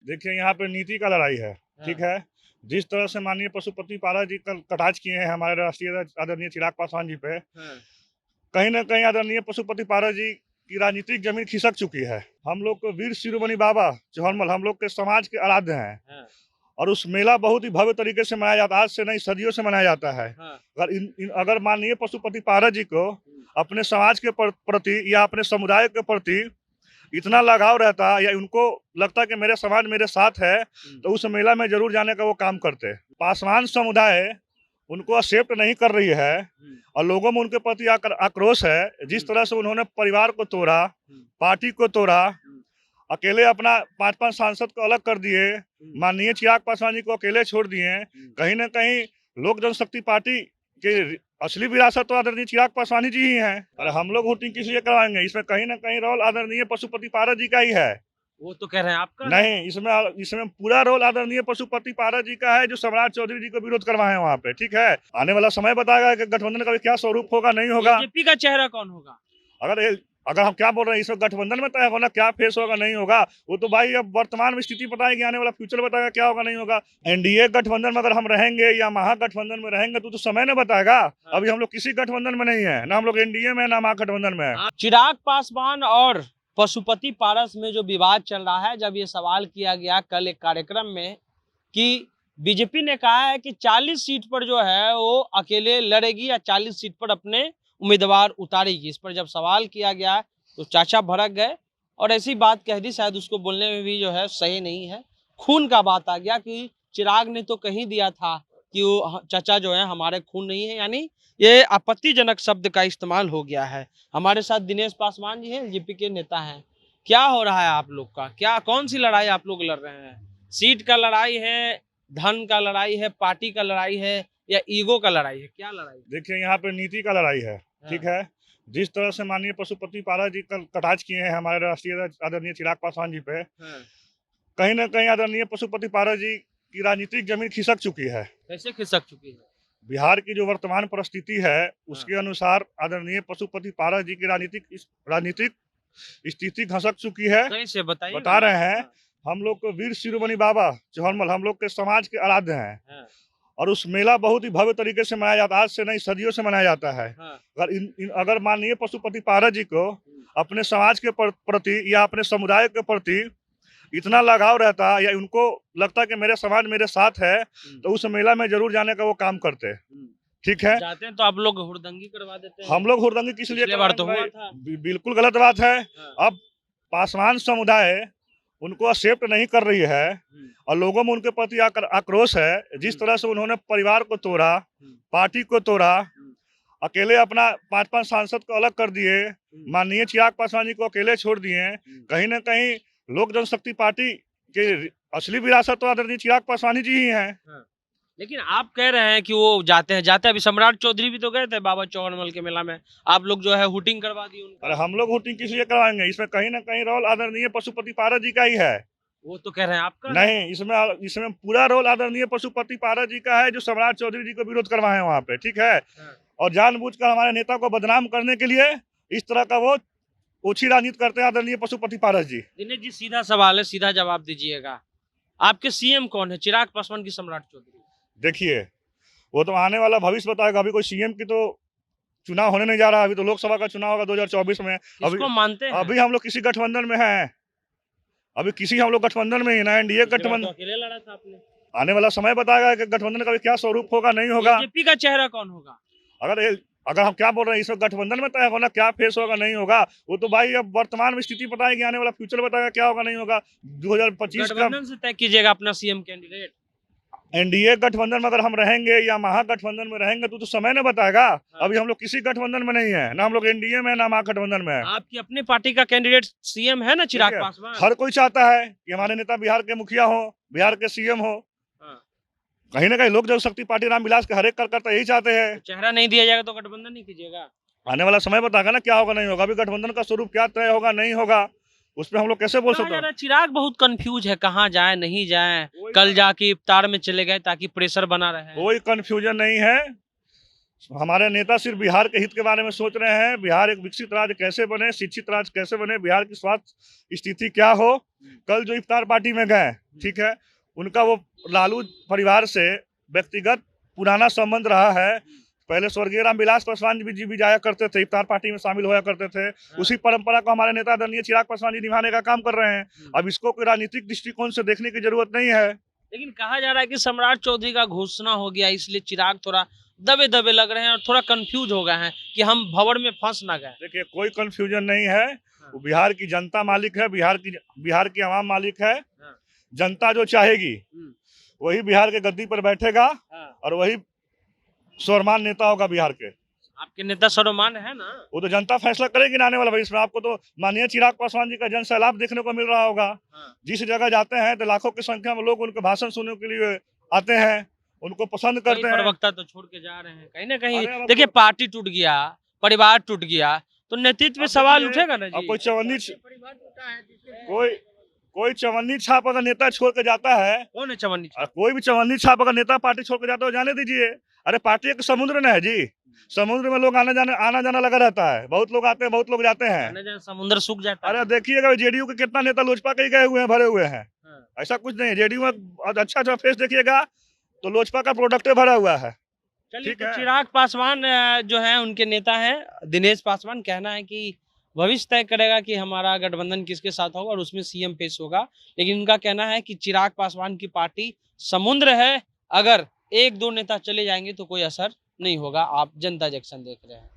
देखिए, यहाँ पे नीति का लड़ाई है। ठीक है। जिस तरह से माननीय पशुपति पारस जी कल कटाक्ष किए हैं हमारे राष्ट्रीय अध्यक्ष आदरणीय चिराग पासवान जी पे, कहीं न कहीं आदरणीय पशुपति पारस जी की राजनीतिक जमीन खिसक चुकी है। हम लोग को वीर शिरोमणि बाबा चौहरमल हम लोग के समाज के आराध्य हैं। और उस मेला बहुत ही भव्य तरीके से मनाया जाता है। आज से नहीं, सदियों से मनाया जाता है। अगर माननीय पशुपति पारस जी को अपने समाज के प्रति या अपने समुदाय के प्रति इतना लगाव रहता या उनको लगता कि मेरे समाज मेरे साथ है, तो उस मेला में जरूर जाने का वो काम करते। पासवान समुदाय उनको एक्सेप्ट नहीं कर रही है और लोगों में उनके प्रति आक्रोश है। जिस तरह से उन्होंने परिवार को तोड़ा, पार्टी को तोड़ा, अकेले अपना 5-5 सांसद को अलग कर दिए, माननीय चिराग पासवान जी को अकेले छोड़ दिए। कहीं न कहीं लोक जनशक्ति पार्टी के असली विरासत तो आदरणीय चिराग पासवान जी ही हैं। और हम लोग वोटिंग किस लिए करवाएंगे? इसमें कहीं न कहीं रोल आदरणीय पशुपति पारस जी का ही है। वो तो कह रहे हैं आपका नहीं, इसमें पूरा रोल आदरणीय पशुपति पारस जी का है, जो सम्राट चौधरी जी को विरोध करवाए वहाँ पे। ठीक है। आने वाला समय बताएगा कि गठबंधन का क्या स्वरूप होगा, नहीं होगा। बीजेपी का चेहरा कौन होगा? अगर हम क्या बोल रहे हैं, इसमें गठबंधन में तय होना क्या फेस होगा, नहीं होगा, वो तो भाई अब वर्तमान में स्थिति बताएगी, आने वाला फ्यूचर बताएगा क्या होगा, नहीं होगा। एनडीए गठबंधन में अगर हम रहेंगे या महागठबंधन में रहेंगे तो समय ने बताएगा। अभी हम लोग किसी गठबंधन में नहीं है, ना हम लोग एनडीए में, ना महागठबंधन में है। चिराग पासवान और पशुपति पारस में जो विवाद चल रहा है, जब ये सवाल किया गया कल एक कार्यक्रम में कि बीजेपी ने कहा है कि 40 सीट पर जो है वो अकेले लड़ेगी या 40 सीट पर अपने उम्मीदवार उतारेगी। इस पर जब सवाल किया गया तो चाचा भड़क गए और ऐसी बात कह दी, शायद उसको बोलने में भी जो है सही नहीं है। खून का बात आ गया कि चिराग ने तो कहीं दिया था कि वो चाचा जो है हमारे खून नहीं है, यानी ये आपत्तिजनक शब्द का इस्तेमाल हो गया है। हमारे साथ दिनेश पासवान जी हैं, बीजेपी के नेता हैं। क्या हो रहा है आप लोग का? क्या कौन सी लड़ाई आप लोग लड़ रहे हैं? सीट का लड़ाई है, धन का लड़ाई है, पार्टी का लड़ाई है या ईगो का लड़ाई है? क्या लड़ाई? देखिए, यहाँ पे नीति का लड़ाई है। ठीक है। जिस तरह से माननीय पशुपति पारस जी कल कटाक्ष किए हैं हमारे राष्ट्रीय अध्यक्ष आदरणीय चिराग पासवान जी पे, कहीं न कहीं आदरणीय पशुपति पारस जी की राजनीतिक जमीन खिसक चुकी है। कैसे खिसक चुकी है? बिहार की जो वर्तमान परिस्थिति है उसके अनुसार आदरणीय पशुपति पारस जी की राजनीतिक स्थिति खसक चुकी है। कैसे बताइए? बता रहे हैं, हम लोग को वीर शिरोमणि बाबा चौहरमल हम लोग के समाज के आराध्य हैं। और उस मेला बहुत ही भव्य तरीके से मनाया जाता है। आज से नहीं, सदियों से मनाया जाता है। अगर माननीय पशुपति पारस जी को अपने समाज के प्रति या अपने समुदाय के प्रति इतना लगाव रहता या उनको लगता कि मेरे समाज मेरे साथ है, तो उस मेला में जरूर जाने का वो काम करते। ठीक है। जाते हैं तो आप लोग हुड़दंगी करवा देते हैं। हम लोग हुड़दंगी किस लिए बार तो हुआ था। बिल्कुल गलत बात है। अब पासवान समुदाय उनको एक्सेप्ट नहीं कर रही है और लोगों में उनके प्रति आक्रोश है। जिस तरह से उन्होंने परिवार को तोड़ा, पार्टी को तोड़ा, अकेले अपना 5-5 सांसद को अलग कर दिए, माननीय चिराग पासवान जी को अकेले छोड़ दिए। कहीं न कहीं लोक जनशक्ति पार्टी के असली विरासत तो आदरणीय चिराग पासवान जी ही हैं। लेकिन आप कह रहे हैं कि वो जाते हैं। अभी सम्राट चौधरी भी तो गए थे बाबा चौहरमल के मेला में, आप लोग जो है हुटिंग करवा दी उनका। अरे हम लोग हुटिंग किस लिए करवाएंगे? इसमें कहीं न कहीं रोल आदरणीय पशुपति पारस जी का ही है। वो तो कह रहे हैं आपका नहीं, इसमें पूरा रोल आदरणीय पशुपति पारस जी का है, जो सम्राट चौधरी जी को विरोध करवाए वहाँ पे। ठीक है। और जानबूझकर हमारे नेता को बदनाम करने के लिए इस तरह का वो ओछी राजनीति करते हैं आदरणीय पशुपति पारस जी। दिनेश जी, सीधा सवाल है, सीधा जवाब दीजिएगा। आपके सीएम कौन है, चिराग पासवान की सम्राट चौधरी? देखिए, वो तो आने वाला भविष्य बताएगा। अभी कोई सीएम की तो चुनाव होने नहीं जा रहा। अभी तो लोकसभा का चुनाव होगा 2024 में। इसको मानते हैं? अभी हम लोग किसी गठबंधन में हैं। हम लोग गठबंधन में ही ना, एनडीए गठबंधन। तो अकेले लड़ा था आपने। आने वाला समय बताएगा कि गठबंधन का क्या स्वरूप होगा, नहीं होगा। बीजेपी का चेहरा कौन होगा? अगर हम क्या बोल रहे हैं, इसमें गठबंधन में तय होना क्या फेस होगा, नहीं होगा, वो तो भाई अब वर्तमान में स्थिति बताएगी, आने वाला फ्यूचर बताएगा क्या होगा, नहीं होगा। 2025 गठबंधन से तय कीजिएगा अपना सीएम कैंडिडेट। एनडीए गठबंधन में अगर हम रहेंगे या महागठबंधन में रहेंगे तो समय ने बताएगा। अभी हम लोग किसी गठबंधन में नहीं है, ना हम लोग एनडीए में, ना महागठबंधन में है। आपकी अपनी पार्टी का कैंडिडेट सीएम है ना, चिराग पासवान। हर कोई चाहता है कि हमारे नेता बिहार के मुखिया हो, बिहार के सीएम हो। कहीं ना कहीं लोक जनशक्ति पार्टी रामविलास के हर एक कार्यकर्ता यही चाहते हैं। तो चेहरा नहीं दिया जाएगा तो गठबंधन नहीं कीजिएगा। आने वाला समय बताएगा ना क्या होगा, नहीं होगा। अभी गठबंधन का स्वरूप क्या तय होगा, नहीं होगा, उस पर हम लोग कैसे बोल सकते हैं? चिराग बहुत कंफ्यूज है, कहाँ जाए नहीं जाए। कल जाके इफ्तार में चले गए ताकि प्रेशर बना रहे। कोई कंफ्यूजन नहीं है। हमारे नेता सिर्फ बिहार के हित के बारे में सोच रहे हैं। बिहार एक विकसित राज्य कैसे बने, शिक्षित राज्य कैसे बने, बिहार की स्वास्थ्य स्थिति क्या हो। कल जो इफ्तार पार्टी में गए, ठीक है, उनका वो लालू परिवार से व्यक्तिगत पुराना संबंध रहा है। पहले स्वर्गीय रामविलास पासवान जी भी जाया करते थे, इफ्तार पार्टी में शामिल होया करते थे। उसी परंपरा को हमारे नेता आदरणीय चिराग पासवान जी निभाने का काम कर रहे हैं। अब इसको कोई राजनीतिक दृष्टिकोण से देखने की जरूरत नहीं है। लेकिन कहा जा रहा है कि सम्राट चौधरी का घोषणा हो गया, इसलिए चिराग थोड़ा दबे दबे लग रहे हैं और थोड़ा कंफ्यूज हो गए हैं कि हम भंवर में फंस ना गए। देखिए, कोई कंफ्यूजन नहीं है। वो बिहार की जनता मालिक है, बिहार की आवाम मालिक है। जनता जो चाहेगी वही बिहार के गद्दी पर बैठेगा और वही सर्वमान नेता होगा बिहार के। आपके नेता सर्वमान है ना? वो तो जनता फैसला करेगी ना आने वाला भविष्य में। आपको तो माननीय चिराग पासवान जी का जन सैलाब देखने को मिल रहा होगा। जिस जगह जाते हैं तो लाखों की संख्या में लोग उनके भाषण सुनने के लिए आते हैं, उनको पसंद करते हैं। प्रवक्ता तो छोड़ के जा रहे हैं कहीं ना कहीं। अरे देखिए, पार्टी टूट गया, परिवार टूट गया, तो नेतृत्व में सवाल उठेगा ना जी। कोई चवन्नी छाप अगर नेता छोड़ के जाता है, कौन है चवन्नी छाप? कोई भी चवन्नी छाप अगर नेता पार्टी छोड़ के जाता है, जाने दीजिए। अरे पार्टी एक समुद्र न है जी, समुद्र में लोग आना जाना लगा रहता है। बहुत लोग आते हैं, बहुत लोग जाते हैं, समुद्र सूख जाता है। अरे देखिएगा जेडीयू के कितना नेता लोजपा के ही गए हुए हैं, भरे हुए हैं। ऐसा कुछ नहीं है। जेडीयू में अच्छा फेस देखिएगा तो लोजपा का प्रोडक्ट भरा हुआ है। चलिए, तो चिराग पासवान जो है उनके नेता हैं दिनेश पासवान, कहना है कि भविष्य तय करेगा कि हमारा गठबंधन किसके साथ होगा और उसमें सीएम पेश होगा। लेकिन उनका कहना है कि चिराग पासवान की पार्टी समुद्र है, अगर एक दो नेता चले जाएंगे तो कोई असर नहीं होगा। आप जनता जंक्शन देख रहे हैं।